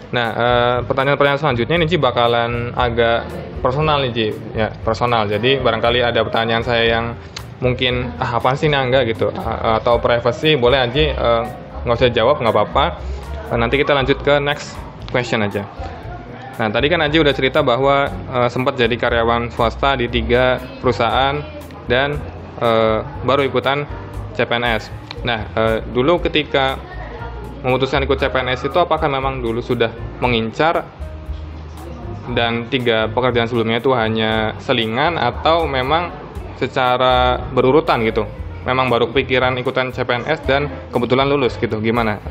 Nah, pertanyaan-pertanyaan selanjutnya ini Ji bakalan agak personal nih Ji, ya personal. Jadi barangkali ada pertanyaan saya yang mungkin apaan sih nah enggak gitu, atau privacy boleh Ji nggak usah jawab nggak apa-apa. Nanti kita lanjut ke next question aja. Nah, tadi kan Aji udah cerita bahwa sempat jadi karyawan swasta di 3 perusahaan dan baru ikutan CPNS. Nah, dulu ketika memutuskan ikut CPNS itu apakah memang dulu sudah mengincar dan 3 pekerjaan sebelumnya itu hanya selingan atau memang secara berurutan gitu? Memang baru kepikiran ikutan CPNS dan kebetulan lulus gitu, gimana?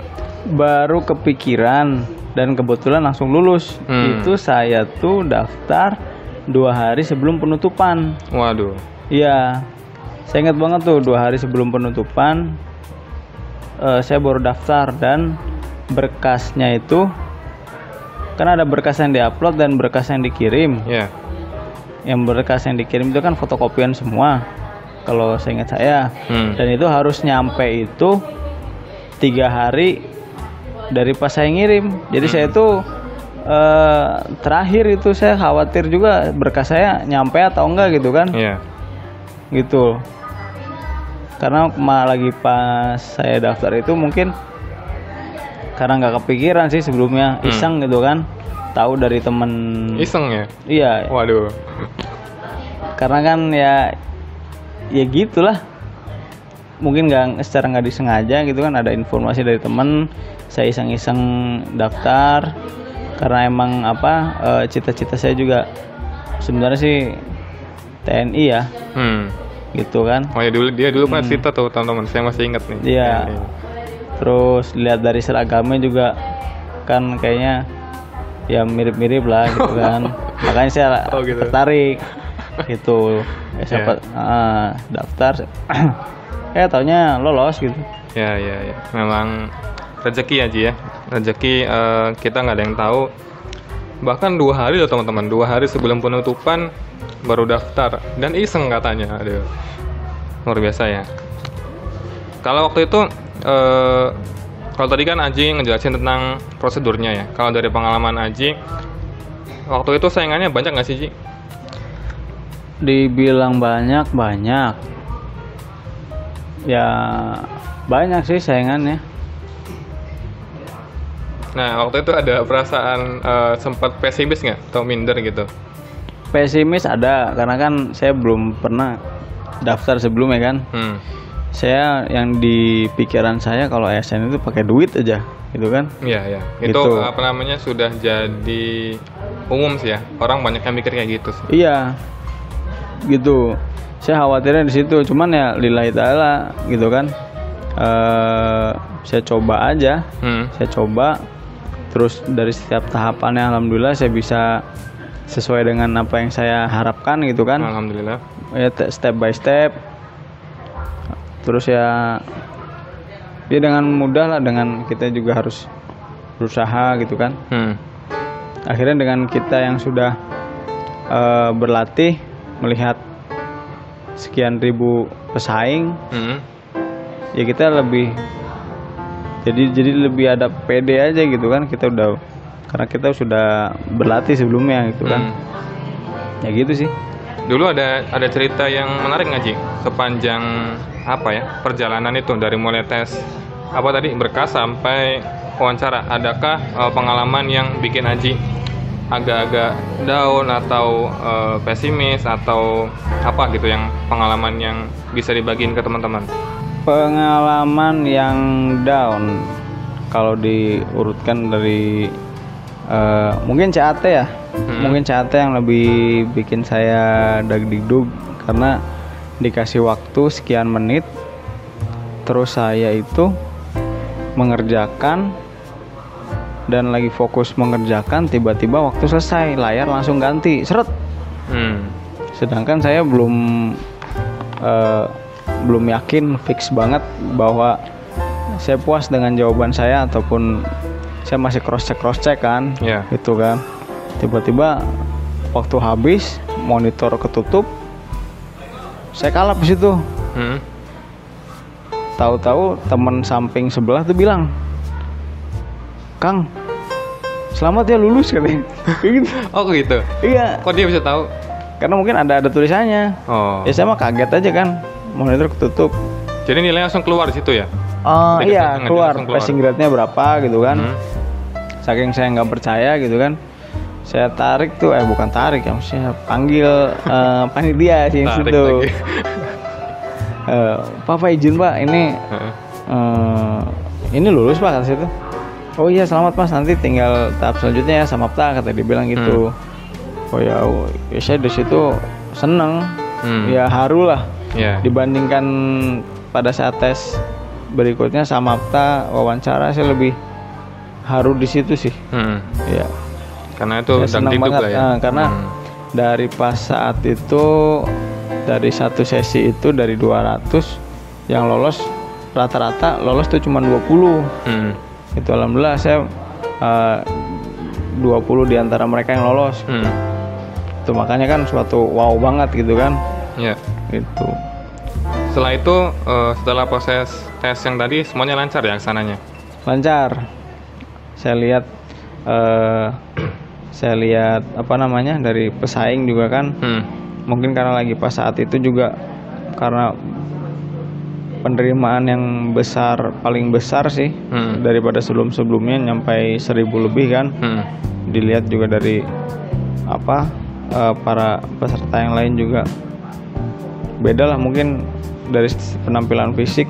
Baru kepikiran dan kebetulan langsung lulus. Itu saya tuh daftar 2 hari sebelum penutupan. Waduh. Iya, saya ingat banget tuh 2 hari sebelum penutupan saya baru daftar dan berkasnya itu kan ada berkas yang diupload dan berkas yang dikirim. Iya. Yang berkas yang dikirim itu kan fotokopian semua kalau saya ingat saya. Dan itu harus nyampe itu 3 hari dari pas saya ngirim. Jadi saya tuh terakhir itu saya khawatir juga berkas saya nyampe atau enggak gitu kan. Iya. Gitu. Karena lagi pas saya daftar itu mungkin karena nggak kepikiran sih sebelumnya, iseng gitu kan, tahu dari temen. Iseng ya? Iya. Waduh. Karena kan ya gitulah, mungkin secara nggak disengaja gitu kan, ada informasi dari temen, saya iseng-iseng daftar karena emang cita-cita saya juga sebenarnya sih TNI ya. Gitu kan. Oh ya, dia dulu pernah cerita tuh teman-teman, saya masih ingat nih. Iya. Terus lihat dari seragamnya juga kan kayaknya ya mirip-mirip lah gitu kan. Makanya saya tertarik gitu. Sempat daftar. Taunya lolos gitu. Ya. Memang rezeki aja ya. Rezeki kita nggak ada yang tahu. Bahkan 2 hari loh teman-teman, 2 hari sebelum penutupan baru daftar dan iseng katanya. Aduh, luar biasa ya. Kalau waktu itu kalau tadi kan Aji ngejelasin tentang prosedurnya ya. Kalau dari pengalaman Aji waktu itu saingannya banyak nggak sih Ji? Dibilang banyak ya, banyak sih saingannya. Nah, waktu itu ada perasaan sempat pesimis nggak atau minder gitu? Pesimis ada, karena kan saya belum pernah daftar sebelumnya kan. Saya yang di pikiran saya kalau ASN itu pakai duit aja, gitu kan? Iya. Gitu. Itu sudah jadi umum sih ya. Orang banyak yang mikir kayak gitu sih. Iya, gitu. Saya khawatirnya di situ, cuman ya lillahi ta'ala gitu kan. Saya coba aja, saya coba. Terus dari setiap tahapannya alhamdulillah saya bisa sesuai dengan apa yang saya harapkan gitu kan. Alhamdulillah. Ya step by step. Terus ya dengan mudah lah, dengan kita juga harus berusaha gitu kan. Akhirnya dengan kita yang sudah berlatih melihat sekian ribu pesaing, ya kita lebih jadi lebih ada pede aja gitu kan, karena kita sudah berlatih sebelumnya gitu kan. Ya gitu sih. Dulu ada cerita yang menarik nggak Ji sepanjang perjalanan itu, dari mulai tes berkas sampai wawancara? Adakah pengalaman yang bikin Aji agak-agak down atau pesimis atau apa gitu, yang pengalaman yang bisa dibagiin ke teman-teman? Pengalaman yang down kalau diurutkan dari mungkin CAT ya. Mungkin CAT yang lebih bikin saya dag-digdug, karena dikasih waktu sekian menit terus saya itu mengerjakan dan lagi fokus mengerjakan, tiba-tiba waktu selesai layar langsung ganti seret. Sedangkan saya belum yakin fix banget bahwa saya puas dengan jawaban saya, ataupun saya masih cross check kan, gitu kan. Tiba-tiba waktu habis monitor ketutup, saya kalap di situ. Tahu-tahu teman samping sebelah tuh bilang, "Kang, selamat ya lulus katanya. Gitu. Oh gitu. Iya. Kok dia bisa tahu? Karena mungkin ada tulisannya. Oh. Ya saya mah kaget aja kan, monitor ketutup. Jadi nilainya langsung keluar di situ ya? Oh iya, keluar keluar. passing grade-nya berapa gitu kan. Saking saya nggak percaya gitu kan, saya tarik tuh, bukan tarik ya, maksudnya panggil panitia sih situ. Pak izin Pak, ini lulus Pak kata situ. Oh iya selamat Mas, nanti tinggal tahap selanjutnya ya Samapta kata dia bilang gitu. Oh ya saya di situ seneng, ya haru lah. Dibandingkan pada saat tes berikutnya Samapta wawancara, saya lebih haru di situ sih. Ya. Karena itu senang banget ya. Karena dari pas saat itu, dari satu sesi itu dari 200 yang lolos, rata-rata lolos tuh cuma 20. Itu alhamdulillah saya 20 di antara mereka yang lolos. Itu makanya kan suatu wow banget gitu kan. Iya. Gitu. Setelah itu setelah proses tes yang tadi semuanya lancar ya kesananya? Lancar. Saya lihat apa namanya dari pesaing juga kan. Mungkin karena lagi pas saat itu juga karena penerimaan yang paling besar sih daripada sebelumnya nyampai 1.000 lebih kan. Dilihat juga dari para peserta yang lain juga beda lah, mungkin dari penampilan fisik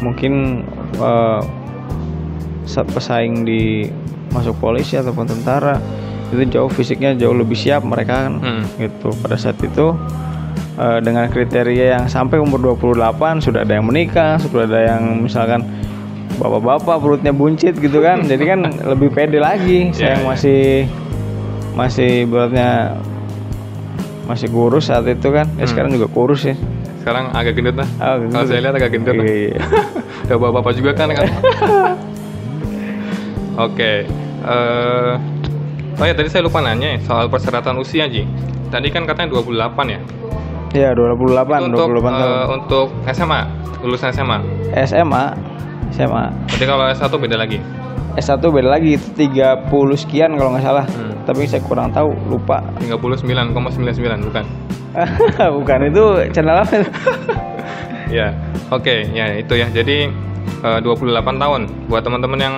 mungkin pesaing di masuk polisi ataupun tentara itu fisiknya jauh lebih siap mereka kan. Gitu pada saat itu dengan kriteria yang sampai umur 28 sudah ada yang menikah, sudah ada yang misalkan bapak-bapak perutnya buncit gitu kan. Jadi kan lebih pede lagi. Saya yang masih beratnya masih kurus saat itu kan. Sekarang juga kurus ya. Sekarang agak gendut lah. Kalau saya lihat agak gendut. Iya. Udah bapak-bapak juga kan. Oke. Oh ya, tadi saya lupa nanya soal persyaratan usia, Ji. Tadi kan katanya 28 ya? Iya, 28. Untuk, 28 tahun. Untuk SMA, lulusan SMA? SMA. Berarti kalau S1 beda lagi? S1 beda lagi, itu 30 sekian kalau nggak salah. Tapi saya kurang tahu, lupa. 39,99 bukan? Bukan, itu channel apa? Ya, oke, ya itu ya. Jadi 28 tahun. Buat teman-teman yang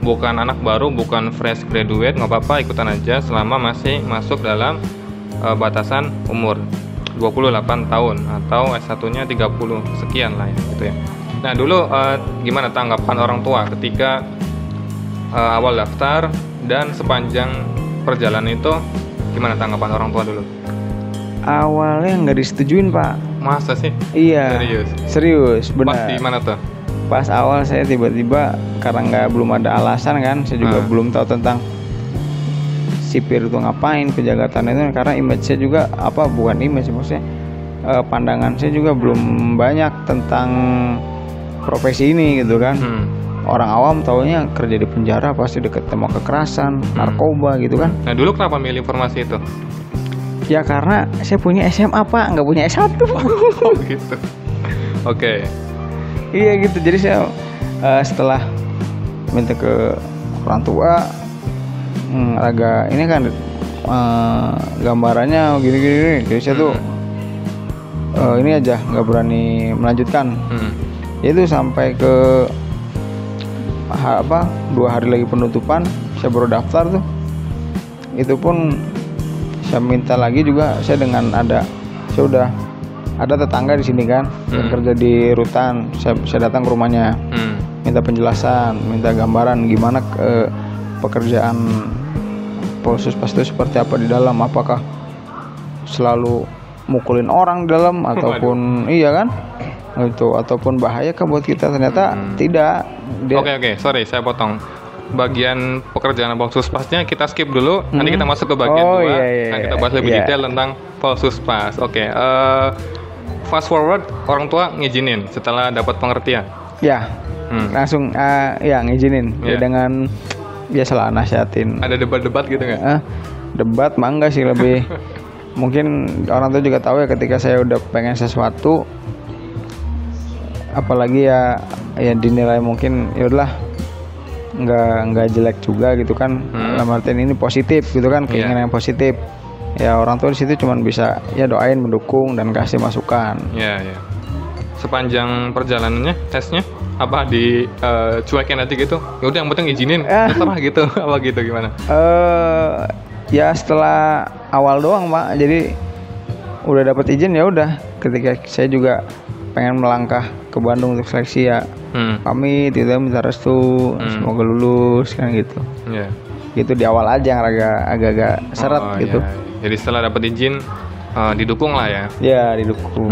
bukan anak baru, bukan fresh graduate, nggak apa-apa, ikutan aja selama masih masuk dalam batasan umur 28 tahun atau S1-nya 30 sekian lah ya, gitu ya. Nah, dulu gimana tanggapan orang tua ketika awal daftar dan sepanjang perjalanan itu, gimana tanggapan orang tua dulu? Awalnya nggak disetujuin, Pak. Masa sih? Iya. Serius, benar. Pas di mana tuh? Pas awal saya tiba-tiba karena belum ada alasan kan, saya juga belum tahu tentang sipir itu ngapain, penjagatan itu, karena image saya juga bukan image maksudnya pandangan saya juga belum banyak tentang profesi ini gitu kan. Orang awam taunya kerja di penjara pasti deket sama kekerasan, narkoba gitu kan. Nah, dulu kenapa milih informasi itu? Ya karena saya punya SMA, Pak, nggak punya S1. Oh gitu. Oke. Iya gitu, jadi saya setelah minta ke orang tua, agak ini kan gambarannya gini-gini, jadi saya tuh ini aja nggak berani melanjutkan. Itu sampai ke 2 hari lagi penutupan, saya baru daftar tuh. Itu pun saya minta lagi juga, saya udah ada tetangga di sini kan yang kerja di rutan, saya datang ke rumahnya, minta penjelasan, minta gambaran gimana pekerjaan Polsuspas itu seperti apa di dalam, apakah selalu mukulin orang di dalam ataupun iya kan itu, ataupun bahaya kan buat kita. Ternyata tidak. Oke, sorry saya potong. Bagian pekerjaan Polsuspasnya kita skip dulu. Nanti kita masuk ke bagian 2. Nah, kita bahas lebih detail tentang Polsuspas. Oke, fast forward, orang tua ngizinin setelah dapat pengertian. Ya, langsung ngizinin. Ya, dengan biasalah nasihatin. Ada debat-debat gitu nggak? Debat mah enggak sih, lebih mungkin orang tua juga tahu ya ketika saya udah pengen sesuatu, apalagi ya dinilai mungkin ya udahlah nggak jelek juga gitu kan. Dalam artian ini positif gitu kan, keinginan yang positif. Ya orang tua di situ cuma bisa ya doain, mendukung dan kasih masukan. Iya, iya. Sepanjang perjalanannya tesnya apa cuekin aja gitu? Ya udah yang penting izinin, terserah gitu. Apa gitu gimana? Ya setelah awal doang Pak. Jadi udah dapat izin ya udah. Ketika saya juga pengen melangkah ke Bandung untuk seleksi ya pamit gitu, minta restu, semoga lulus kan gitu. Iya. Gitu di awal aja yang agak-agak seret gitu. Iya. Jadi setelah dapat izin didukung lah ya. Ya didukung.